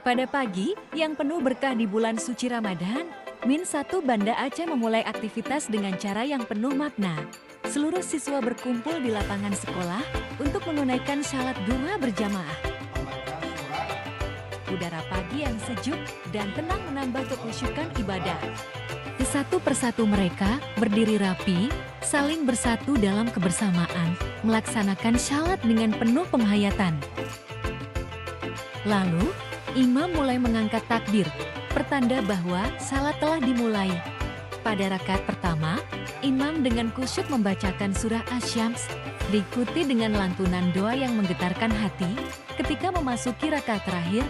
Pada pagi yang penuh berkah di bulan suci Ramadan, Min 1 Banda Aceh memulai aktivitas dengan cara yang penuh makna. Seluruh siswa berkumpul di lapangan sekolah untuk menunaikan salat duha berjamaah. Udara pagi yang sejuk dan tenang menambah kekhusyukan ibadah. Satu persatu mereka berdiri rapi, saling bersatu dalam kebersamaan, melaksanakan salat dengan penuh penghayatan. Lalu, imam mulai mengangkat takbir, pertanda bahwa salat telah dimulai. Pada rakaat pertama, imam dengan khusyuk membacakan surah Asy-Syams, diikuti dengan lantunan doa yang menggetarkan hati. Ketika memasuki rakaat terakhir,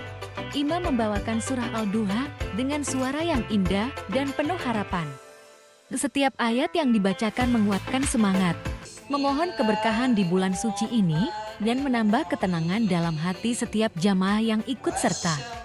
imam membawakan surah Al-Duha dengan suara yang indah dan penuh harapan. Setiap ayat yang dibacakan menguatkan semangat, memohon keberkahan di bulan suci ini, dan menambah ketenangan dalam hati setiap jamaah yang ikut serta.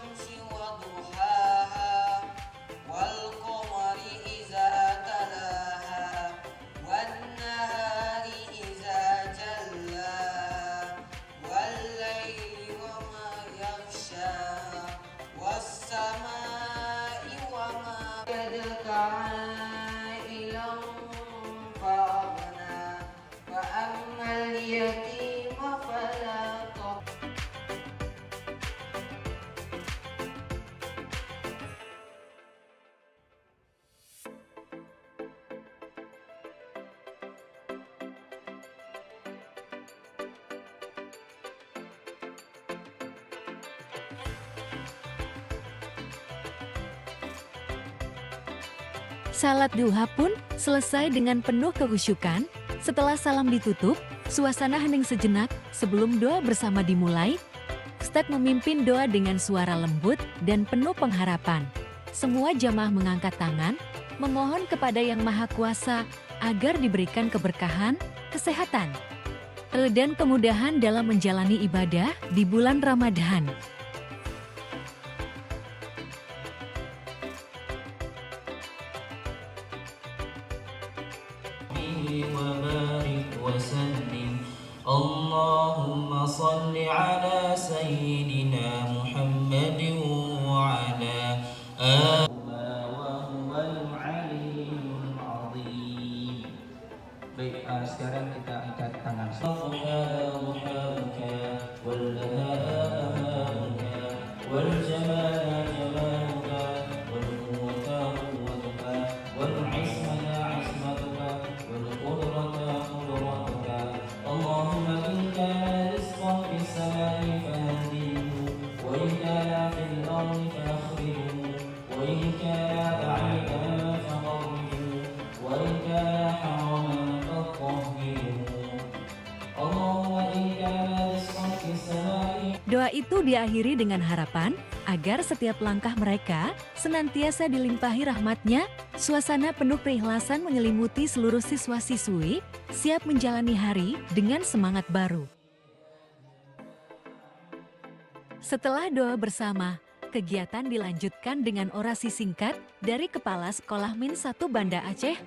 Salat duha pun selesai dengan penuh kekhusyukan. Setelah salam ditutup, suasana hening sejenak sebelum doa bersama dimulai. Ustadz memimpin doa dengan suara lembut dan penuh pengharapan. Semua jamaah mengangkat tangan, memohon kepada Yang Maha Kuasa agar diberikan keberkahan, kesehatan, dan kemudahan dalam menjalani ibadah di bulan Ramadan. Allahumma salli ala sayyidina Muhammadin wa ala Baik, sekarang kita angkat tangan. Doa itu diakhiri dengan harapan agar setiap langkah mereka senantiasa dilimpahi rahmat-Nya. Suasana penuh keikhlasan menyelimuti seluruh siswa-siswi, siap menjalani hari dengan semangat baru. Setelah doa bersama, kegiatan dilanjutkan dengan orasi singkat dari Kepala Sekolah Min 1 Banda Aceh.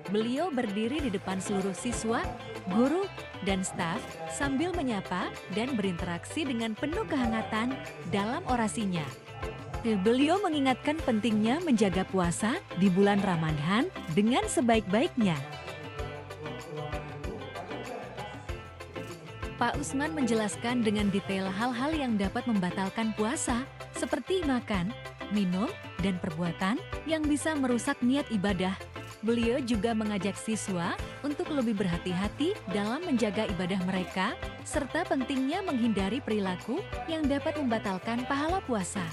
Beliau berdiri di depan seluruh siswa, guru, dan staf sambil menyapa dan berinteraksi dengan penuh kehangatan dalam orasinya. Beliau mengingatkan pentingnya menjaga puasa di bulan Ramadan dengan sebaik-baiknya. Pak Usman menjelaskan dengan detail hal-hal yang dapat membatalkan puasa, seperti makan, minum, dan perbuatan yang bisa merusak niat ibadah. Beliau juga mengajak siswa untuk lebih berhati-hati dalam menjaga ibadah mereka, serta pentingnya menghindari perilaku yang dapat membatalkan pahala puasa.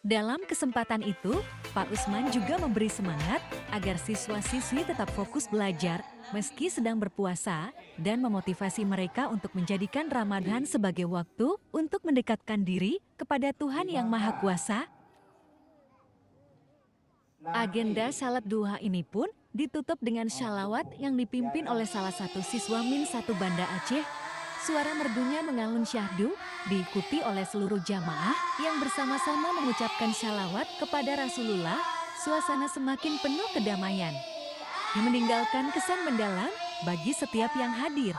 Dalam kesempatan itu, Pak Usman juga memberi semangat agar siswa-siswi tetap fokus belajar meski sedang berpuasa dan memotivasi mereka untuk menjadikan Ramadan sebagai waktu untuk mendekatkan diri kepada Tuhan Yang Maha Kuasa. Agenda salat duha ini pun ditutup dengan shalawat yang dipimpin oleh salah satu siswa Min 1 Banda Aceh. Suara merdunya mengalun syahdu, diikuti oleh seluruh jamaah yang bersama-sama mengucapkan shalawat kepada Rasulullah. Suasana semakin penuh kedamaian, yang meninggalkan kesan mendalam bagi setiap yang hadir.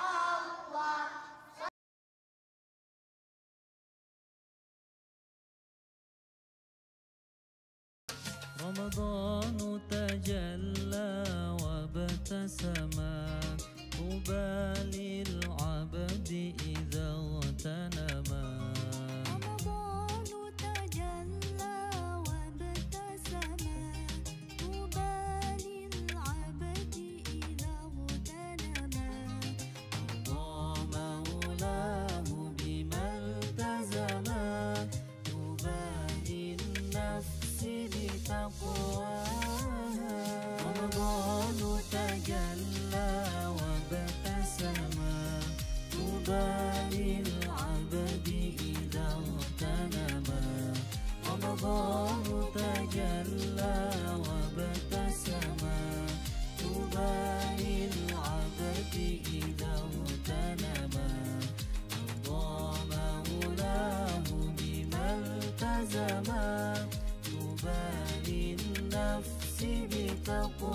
تقوى